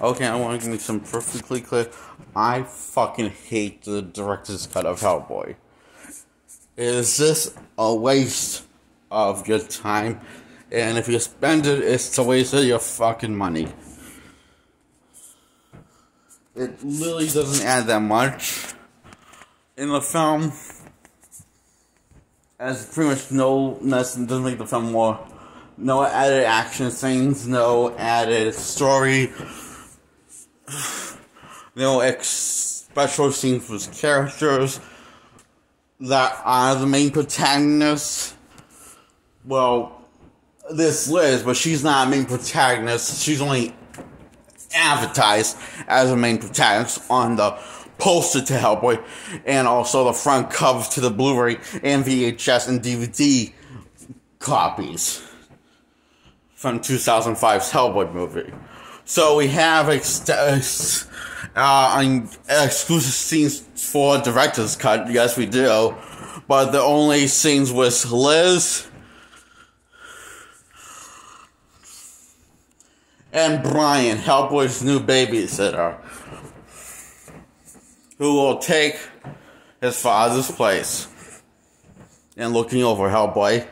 Okay, I want to make some perfectly clear. I fucking hate the director's cut of Hellboy. Is this a waste of your time? And if you spend it, it's a waste of your fucking money. It really doesn't add that much in the film. As pretty much doesn't make the film more. No added action scenes, no added story, no special scenes with characters that are the main protagonists. Well, this Liz, but she's not a main protagonist. She's only advertised as a main protagonist on the poster to Hellboy, and also the front cover to the Blu-ray and VHS and DVD copies from 2005's Hellboy movie. So we have exclusive scenes for director's cut. Yes, we do. But the only scenes with Liz and Brian, Hellboy's new babysitter, who will take his father's place in looking over Hellboy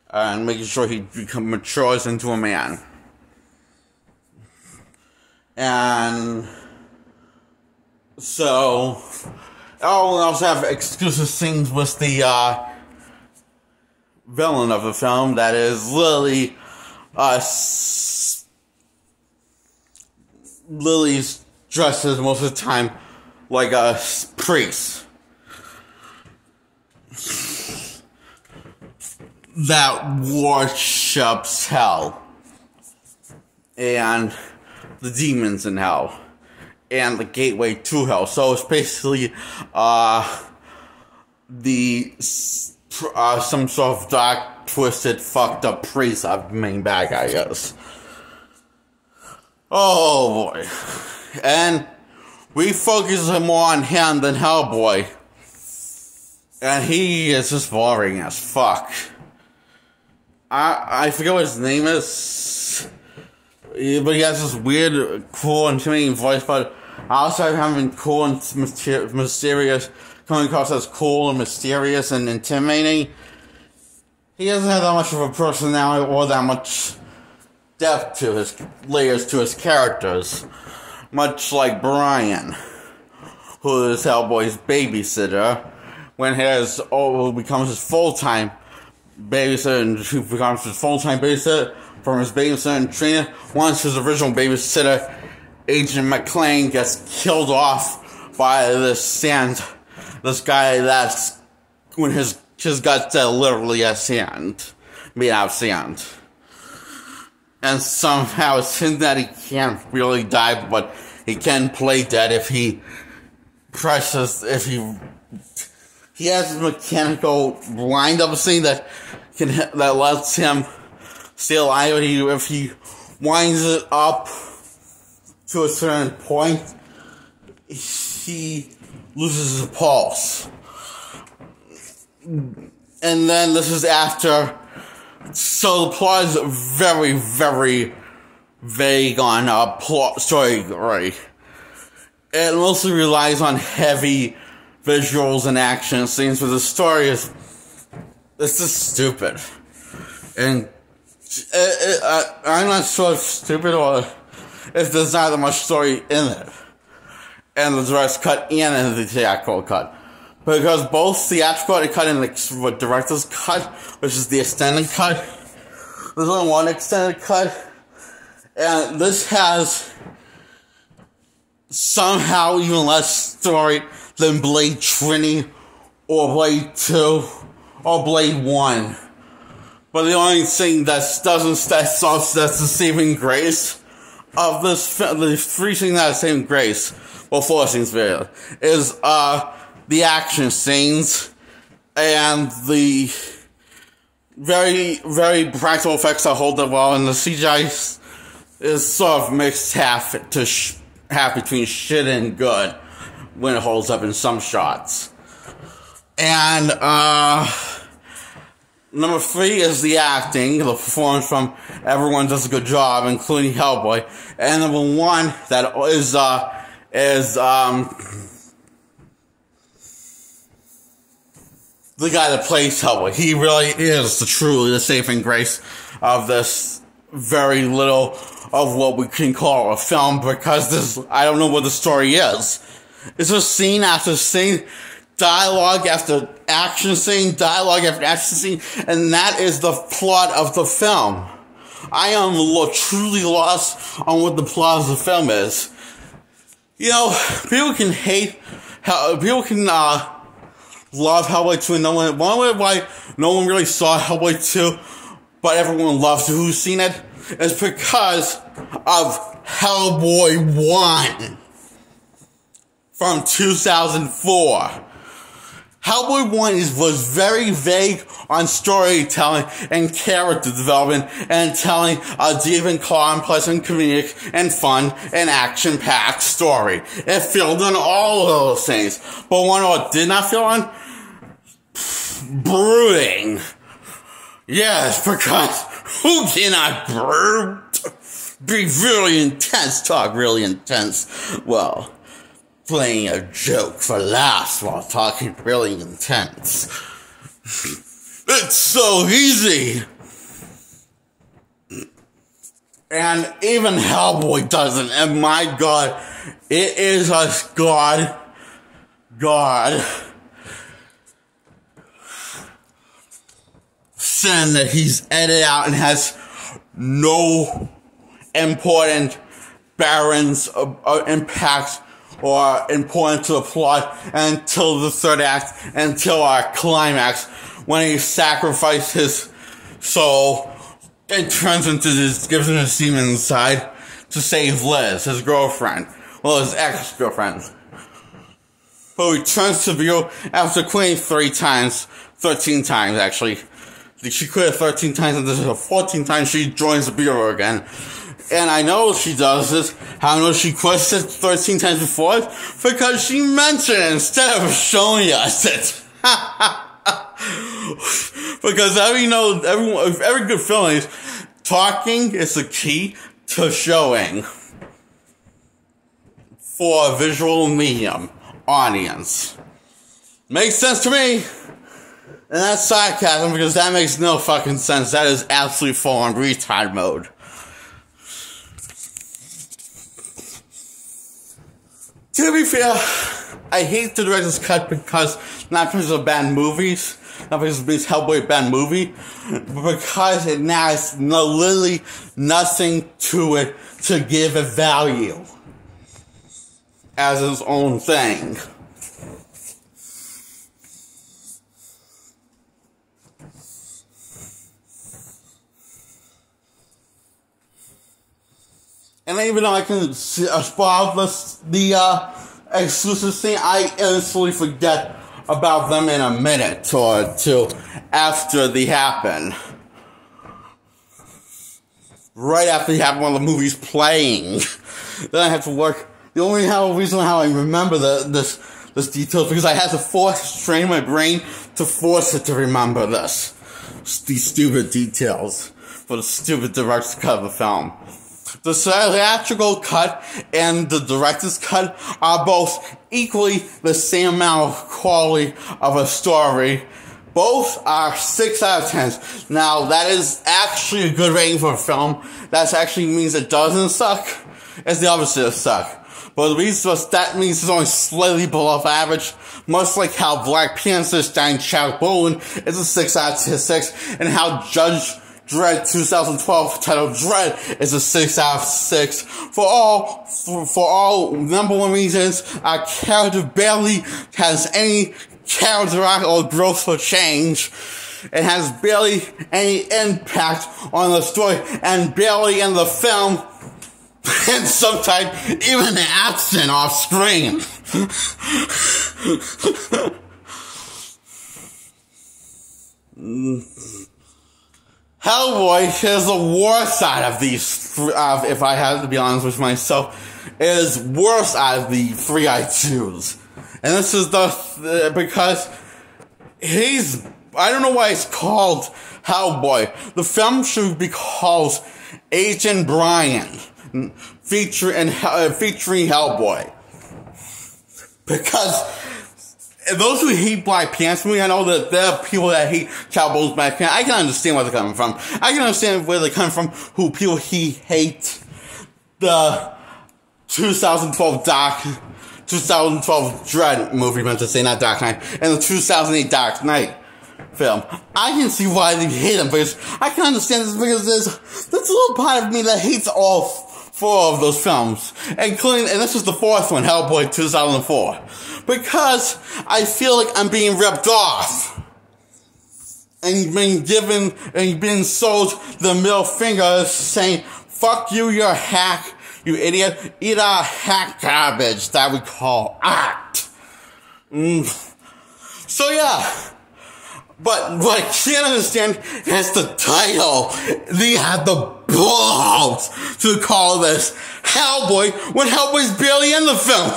and making sure he matures into a man. And so, we also have exclusive scenes with the villain of the film, that is Lily's dresses most of the time like a priest that worships hell and the demons in hell and the gateway to hell. So it's basically some sort of dark, twisted, fucked up priest of the main bad guy, I guess. Oh boy. And we focus more on him than Hellboy. And he is just boring as fuck. I forget what his name is, but he has this weird, cool, intimidating voice, but outside of having cool and mysterious, coming across as cool and mysterious and intimidating, he doesn't have that much of a personality or that much depth to his layers to his characters. Much like Brian, who is Hellboy's babysitter, when who becomes his full-time babysitter, and who becomes his full-time babysitter from his babysitter and trainer, once his original babysitter, Agent McClane, gets killed off by this guy that's, when his guts are literally a sand, made out of sand. And somehow it's him that he can't really die, but he can play dead if he presses, he has a mechanical wind-up scene that lets him stay alive. If he winds it up to a certain point, he loses his pulse. And then this is after. So the plot is very, very vague on plot story, right? It mostly relies on heavy visuals and action scenes, but the story is just stupid. And I'm not sure if it's stupid or if there's not that much story in it. And the director's cut and in the theatrical cut. Because both theatrical cut and the director's cut, which is the extended cut, there's only one extended cut, and this has somehow even less story than Blade Trinity or Blade 2 or Blade 1. But the only thing that's the saving grace of this film, the three things that are saving grace, well, four things really, is the action scenes and the very, very practical effects that hold up well, and the CGI is sort of mixed half between shit and good when it holds up in some shots. And Number 3 is the acting, the performance from everyone does a good job, including Hellboy. And number 1 that is the guy that plays Hellboy. He really is truly the saving grace of this very little of what we can call a film, because this, I don't know what the story is. It's just scene after scene, dialogue after action scene, dialogue after action scene, and that is the plot of the film. I am truly lost on what the plot of the film is. You know, people can hate, people can love Hellboy 2, and why no one really saw Hellboy 2, but everyone loves it who's seen it, is because of Hellboy 1 from 2004. Hellboy 1 was very vague on storytelling and character development, and telling a deep and complex and comedic and fun and action-packed story. It filled in all of those things. But one what did not fill in? Brooding. Yes, because who cannot brood? Be really intense, talk really intense. Well, playing a joke for laughs while talking really intense. It's so easy. And even Hellboy doesn't. And my God, it is a God sin that he's edited out and has no important bearings impacts or important to the plot until the third act, until our climax, when he sacrificed his soul and turns into this, gives him a demon inside to save Liz, his girlfriend. Well, his ex-girlfriend. Who returns to view after quitting 13 times actually. She quit 13 times, and this is the 14th time she joins the bureau again. And I know she does this. How I know she quits it 13 times before? Because she mentioned it instead of showing us it. Because every good film is, talking is the key to showing for a visual medium audience. Makes sense to me. And that's sarcasm, because that makes no fucking sense. That is absolutely full on retard mode. To be fair, I hate the director's cut because, not because of bad movies, not because it makes Hellboy a bad movie, but because it has literally nothing to it to give it value as its own thing. And even though I can spoil the exclusive scene, I instantly forget about them in a minute or two after they happen. Right after they happen while the movie's playing. Then I have to work. The only reason how I remember this detail is because I had to strain my brain to force it to remember these stupid details for the stupid director's cut of the film. The theatrical cut and the director's cut are both equally the same amount of quality of a story. Both are 6 out of 10. Now, that is actually a good rating for a film. That actually means it doesn't suck. It's the opposite of suck. But the reason that means it's only slightly below average. Much like how Black Panther starring Chadwick Boseman is a 6 out of 6, and how Judge Dredd 2012 titled Dredd is a 6 out of 6. For all number one reasons, our character barely has any character arc or growth or change. It has barely any impact on the story, and barely in the film, and sometimes even the accent off screen. Hellboy is the worst side of these, if I have to be honest with myself, is worse out of the 3 I choose. And this is because he's I don't know why it's called Hellboy. The film should be called Agent Brian, featuring Hellboy. Because those who hate Black Panther, I know that there are people that hate Cowboys Black Panther. I can understand where they're coming from. I can understand where they're coming from, who people hate the 2012 Dread movie, meant to say, not Dark Knight, and the 2008 Dark Knight film. I can see why they hate them, because I can understand this, because there's a little part of me that hates all four of those films, including, and this is the fourth one, Hellboy 2004, because I feel like I'm being ripped off, and being sold the middle finger, saying, fuck you, you're a hack, you idiot, eat our hack garbage that we call art. So yeah. But what I can't understand is the title. They had the balls to call this Hellboy when Hellboy's barely in the film.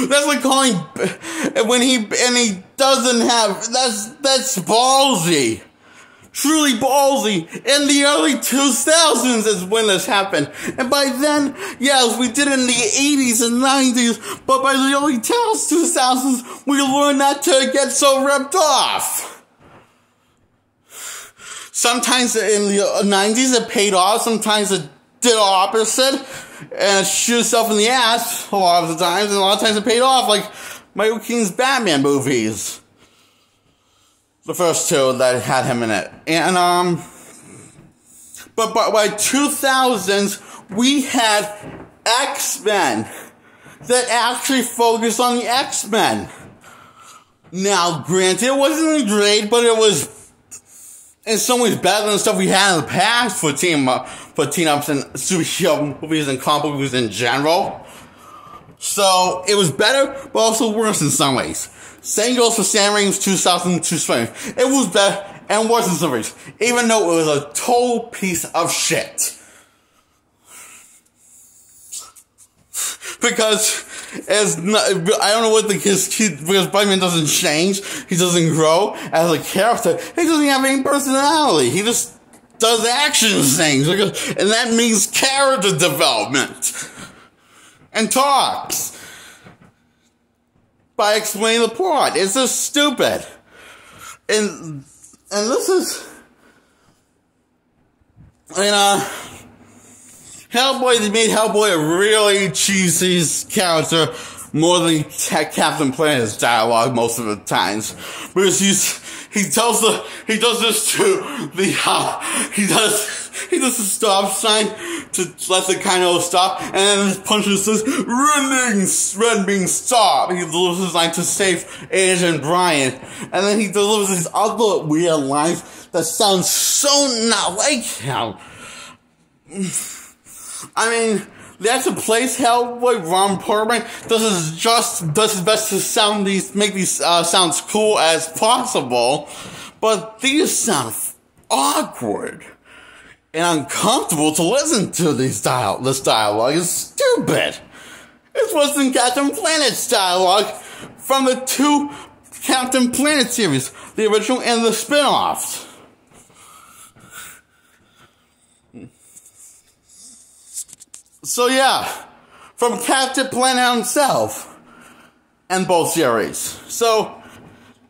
That's like calling when he doesn't have, that's ballsy. Truly ballsy. In the early 2000s is when this happened. And by then, yes, we did it in the 80s and 90s, but by the early 2000s, we learned not to get so ripped off. Sometimes in the 90s it paid off, sometimes it did the opposite, and shoot itself in the ass a lot of the times, and a lot of times it paid off, like Michael Keaton's Batman movies. The first two that had him in it. And, but by 2000s, we had X-Men that actually focused on the X-Men. Now, granted, it wasn't great, but it was in some ways better than the stuff we had in the past for team-ups and superhero movies and comic movies in general. So, it was better, but also worse in some ways. Same goes for Sam Raimi's 2002 Spider-Man. It was better and worse in some ways, even though it was a total piece of shit. Because I don't know what because Spider-Man doesn't change, he doesn't grow as a character, he doesn't have any personality, he just does action things, and that means character development. And talks. By explaining the plot. It's just stupid. And this is, Hellboy, they made Hellboy a really cheesy character more than Captain Planet's dialogue most of the times. Because he does this to he does the stop sign to let the kind stop, and then his punches says, rending stop. He delivers his line to save Agent Brian, and then he delivers these other weird lines that sound so not like him. I mean, that's a place Hellboy, Ron Perlman does his best to make these sounds cool as possible, but these sound awkward and uncomfortable to listen to. This dialogue is stupid. It's worse than Captain Planet's dialogue from the two Captain Planet series, the original and the spin-offs. So yeah, from Captain Planet himself, and both series. So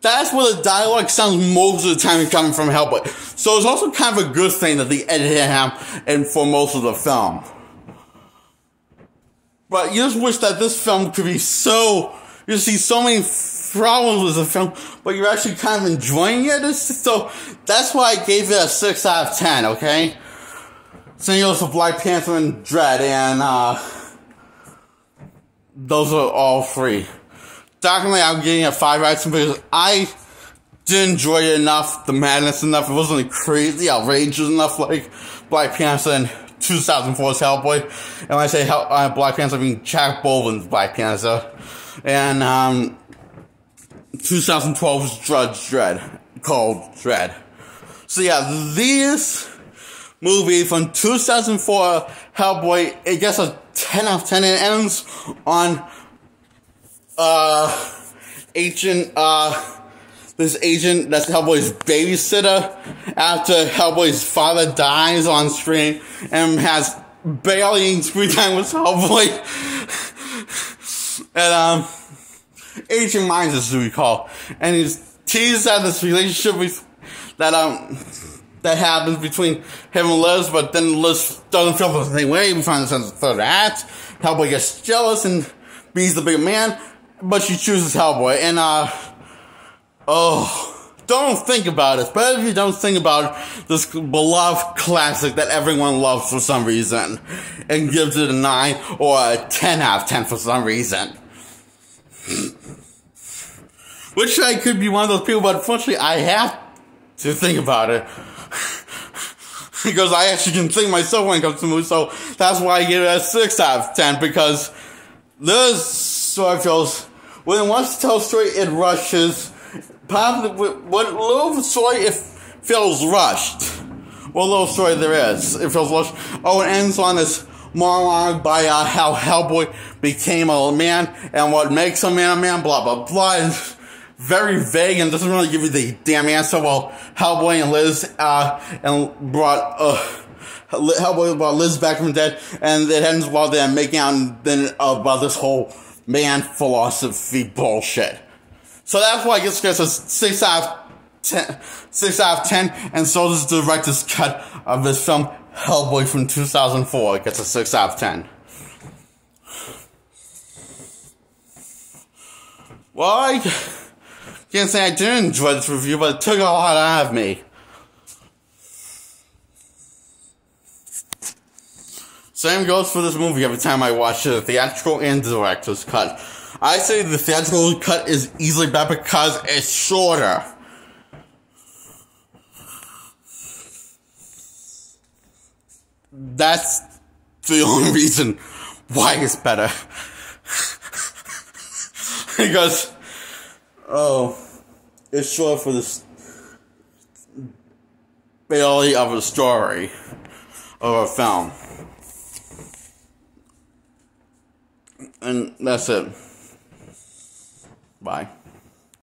that's where the dialogue sounds most of the time coming from Hellboy. So it's also kind of a good thing that they edited him and for most of the film. But you just wish that this film could be so, you see so many problems with the film, but you're actually kind of enjoying it. So that's why I gave it a 6 out of 10, okay? Same goes for Black Panther and Dread, and those are all three. Dark Knight, I'm giving it 5 out of 10 because I did enjoy it enough, the madness enough. It wasn't crazy, outrageous enough like Black Panther and 2004's Hellboy. And when I say Black Panther, I mean Jack Boland's Black Panther. And 2012's Dread, called Dread. So yeah, these movie from 2004, Hellboy, it gets a 10 out of 10. It ends on, this agent that's Hellboy's babysitter after Hellboy's father dies on screen and has barely screen time with Hellboy. And, Agent Minds is who we call. And he's teased at this relationship that happens between him and Liz, but then Liz doesn't feel the same way. We find a sense of third act. Hellboy gets jealous and beats the big man, but she chooses Hellboy. And, don't think about it. But if you don't think about this beloved classic that everyone loves for some reason, and gives it a 9 or a 10 out of 10 for some reason. Which I could be one of those people, but unfortunately I have to think about it. Because I actually can think myself when it comes to movies, so that's why I give it a 6 out of 10, because this story feels, when it wants to tell a story, it rushes. Probably, what little story, it feels rushed. What little story there is, it feels rushed. Oh, it ends on this monologue by how Hellboy became a man, and what makes a man, blah, blah, blah. It's very vague and doesn't really give you the damn answer. Well, Hellboy and Liz, Hellboy brought Liz back from the dead, and it ends while they're making out about this whole man philosophy bullshit. So that's why I guess it's a 6 out of 10, and so does the director's cut of this film, Hellboy from 2004. It gets a 6 out of 10. Well, I can't say I didn't enjoy this review, but it took a lot out of me. Same goes for this movie every time I watch it, the theatrical and the director's cut. I say the theatrical cut is easily better because it's shorter. That's the only reason why it's better. Because, it's short for the reality of a story, of a film. And that's it. Bye.